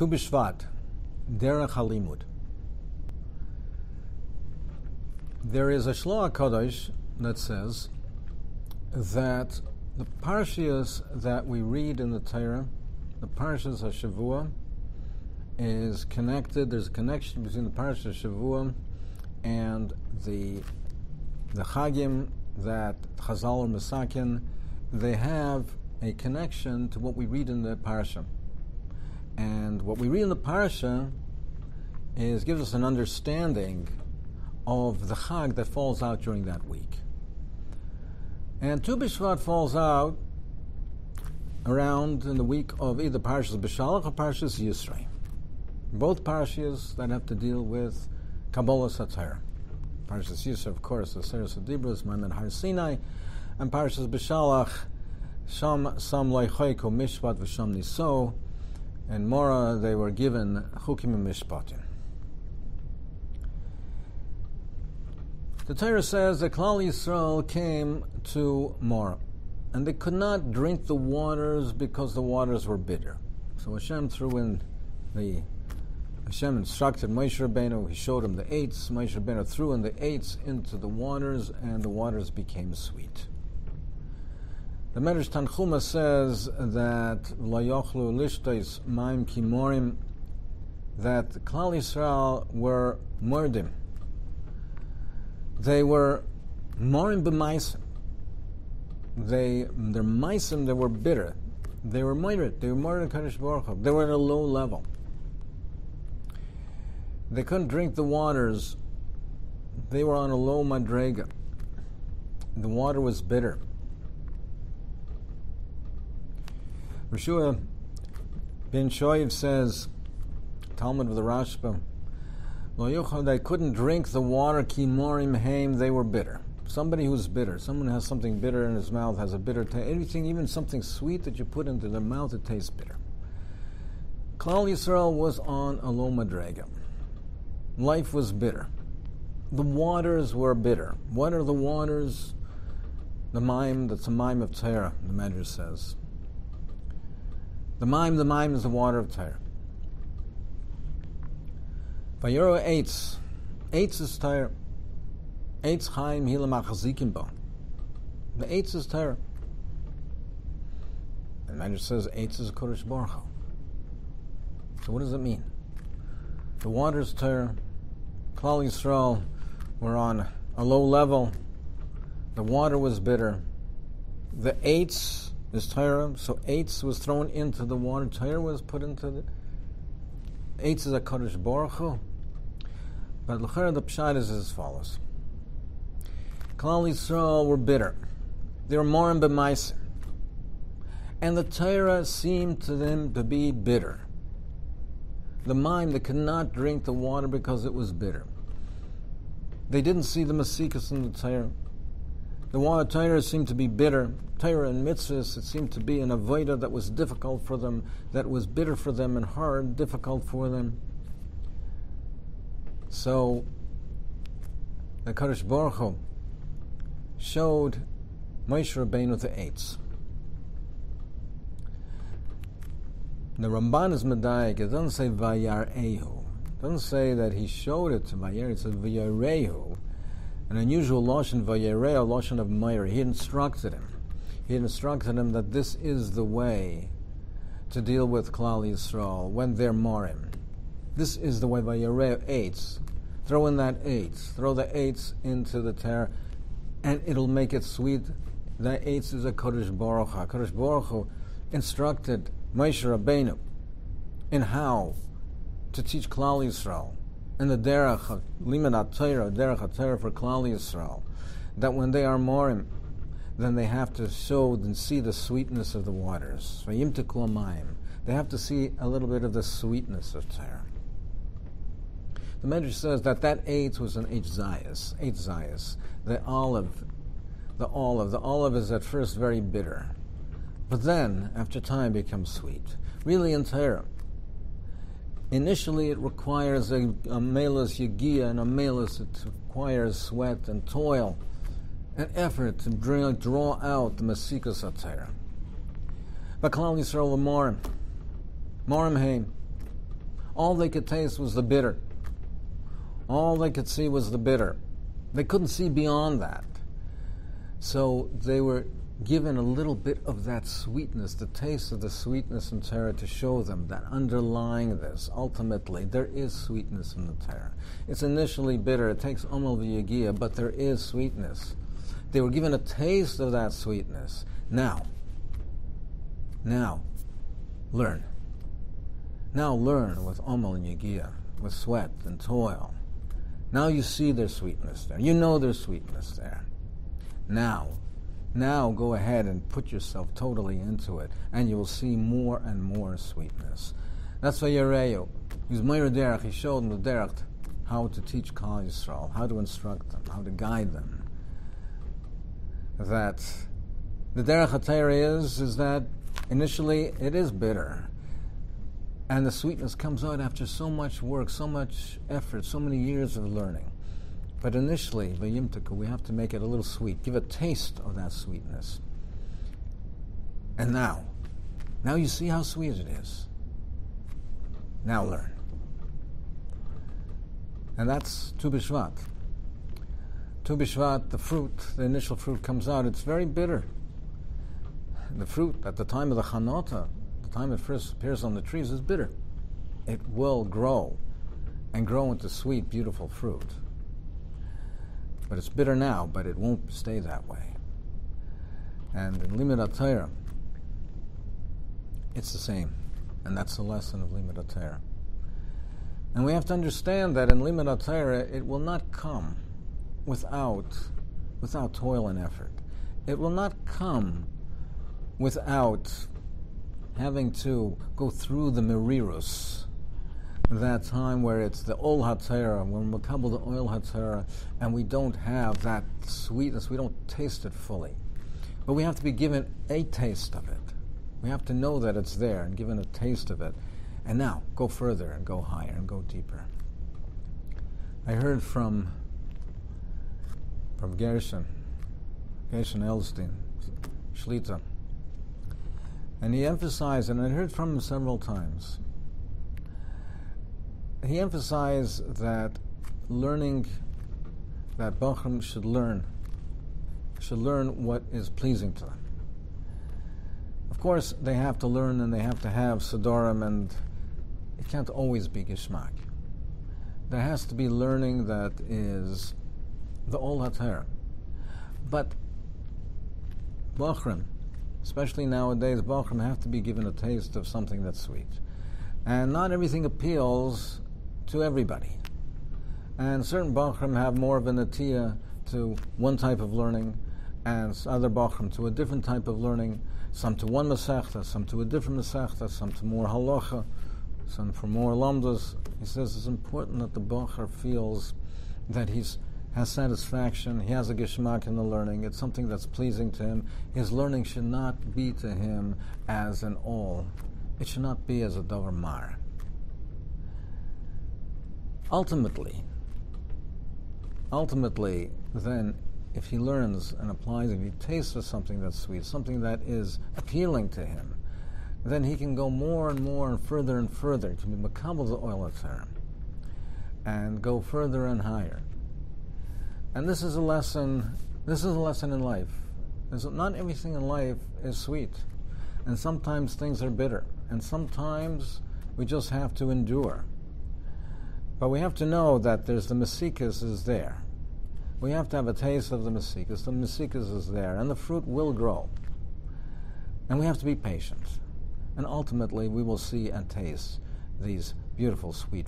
בשבט, דרך הלימוד. There is a Shloah Kodesh that says that the Parshas that we read in the Torah, the Parshas Hashavua, is connected. There's a connection between the Parshas Hashavua and the Chagim that Chazal or Masakin. They have a connection to what we read in the Parsha. And what we read in the Parsha gives us an understanding of the Chag that falls out during that week. And Tu B'Shvat falls out around in the week of either Parshas B'Shalach or Parshas Yisrei. Both Parshas that have to deal with Kabbalah Satir. Parshas Yisrei, of course, the Seres HaDibros, Ma'amad Har Sinai, and Parshas B'Shalach, Sham Loichoiko Mishpat V'Sham Niso, and Mora they were given Chukim and Mishpatim. The Torah says that Klal Yisrael came to Mora, and they could not drink the waters because the waters were bitter. So Hashem Hashem instructed Moshe Rabbeinu. He showed him the eights. Moshe Rabbeinu threw in the eights into the waters, and the waters became sweet. The Medrash Tanchuma says that La Yochlu Lishtais Maim Kimorim, that Klal Yisrael were mordim. They were morim b'maisim. Their maisim, they were bitter. They were moirit. They were moirit Kadosh Baruch Hu. They were at a low level. They couldn't drink the waters. They were on a low madrega. The water was bitter. Rishua bin Shoiv says, Talmud of the Rashba, they couldn't drink the water, ki morim heim, they were bitter. Somebody who's bitter, someone who has something bitter in his mouth, has a bitter taste. Anything, even something sweet that you put into their mouth, it tastes bitter. Klal Yisrael was on a low madrega. Life was bitter. The waters were bitter. What are the waters? The mime, that's a mime of Torah, the Medrash says. The mime is the water of Torah. Vayoro eitz. Eitz is Torah. Eitz chaim hilam achazikim bo. The eitz is Torah. And the Medrash says eitz is Kodesh Baruch Hu. So what does it mean? The water is Torah. Klal Yisrael were on a low level. The water was bitter. The eitz is Torah, so eitz was thrown into the water. Torah was put into the... Eitz is a Kodesh Baruch Hu. But the pshat is as follows. Klal Yisrael were bitter. They were morim b'maisim. And the Torah seemed to them to be bitter. The mime, they could not drink the water because it was bitter. They didn't see the masikas in the Torah. The water Torah seemed to be bitter. Torah and mitzvahs, it seemed to be an avodah that was difficult for them, that was bitter for them and hard, difficult for them. So, the Kadosh Baruch Hu showed Moshe Rabbeinu the eights. The Ramban is medayik. It doesn't say vayarehu. It doesn't say that he showed it to Vayar. It says vayarehu. An unusual lashon vayareh, lashon of Meir. He instructed him. He instructed him that this is the way to deal with Klal Yisrael when they're morim. This is the way vayareh eights. Throw in that eights. Throw the eights into the Torah, and it'll make it sweet. That eights is a Kodesh Baruch Hu. Kodesh Baruch Hu instructed Moshe Rabbeinu in how to teach Klal Yisrael in the derech limud HaTorah, derech HaTorah for Klal Yisrael, that when they are morim, then they have to show and see the sweetness of the waters. They have to see a little bit of the sweetness of Torah. The Medrash says that eight was an eight zayas. The olive is at first very bitter, but then, after time, becomes sweet. Really in Torah, initially it requires a melas yagia, and a melas, it requires sweat and toil and effort to draw out the masikas HaTorah. But Klal Yisrael were morim heim. All they could taste was the bitter. All they could see was the bitter. They couldn't see beyond that. So they were given a little bit of that sweetness, the taste of the sweetness in Torah, to show them that underlying this, ultimately, there is sweetness in the Torah. It's initially bitter, it takes omel v'yagia, but there is sweetness. They were given a taste of that sweetness. Now, learn. Now learn with omel and yagia, with sweat and toil. Now you see their sweetness there. You know there's sweetness there. Now go ahead and put yourself totally into it, and you will see more and more sweetness. That's why Yereyu, he's Meir Derech, he showed them the Derech, how to teach Klal Yisrael, how to instruct them, how to guide them. That the Derech HaTorah is that initially it is bitter, and the sweetness comes out after so much work, so much effort, so many years of learning. But initially, v'yimtaku, we have to make it a little sweet, give a taste of that sweetness. And now you see how sweet it is. Now learn. And that's Tu B'Shvat. Tu B'Shvat, the fruit, the initial fruit comes out, it's very bitter. The fruit at the time of the Chanota, the time it first appears on the trees, is bitter. It will grow into sweet, beautiful fruit. But it's bitter now, but it won't stay that way. And in Limud HaTorah, it's the same. And that's the lesson of Limud HaTorah. And we have to understand that in Limud HaTorah, it will not come without toil and effort. It will not come without having to go through the merirus, that time where it's the Ol HaTorah, when we makabel the Oil HaTorah, and we don't have that sweetness, we don't taste it fully. But we have to be given a taste of it. We have to know that it's there and given a taste of it. And now, go further and go higher and go deeper. I heard from Gershon Elstein, Shlita, and he emphasized, and I heard from him several times, he emphasized that learning, that Bachram should learn what is pleasing to them. Of course, they have to learn and they have to have Sidorim, and it can't always be Gishmak. There has to be learning that is the Ol HaTorah. But Bachram, especially nowadays, Bachram have to be given a taste of something that's sweet. And not everything appeals to everybody. And certain Bachram have more of a natiyah to one type of learning, and other Bachram to a different type of learning, some to one Masechta, some to a different Masechta, some to more halacha, some for more lamdas. He says it's important that the Bachar feels that he has satisfaction, he has a geshmak in the learning, it's something that's pleasing to him. His learning should not be to him as an all. It should not be as a davar mar. Ultimately, then, if he learns and applies, if he tastes of something that's sweet, something that is appealing to him, then he can go more and more and further. He can be makabel the Oil HaTorah and go further and higher. And this is a lesson in life. Not everything in life is sweet. And sometimes things are bitter. And sometimes we just have to endure. But we have to know that there's the Mesikas is there. We have to have a taste of the Mesikas. The Mesikas is there, and the fruit will grow. And we have to be patient. And ultimately, we will see and taste these beautiful, sweet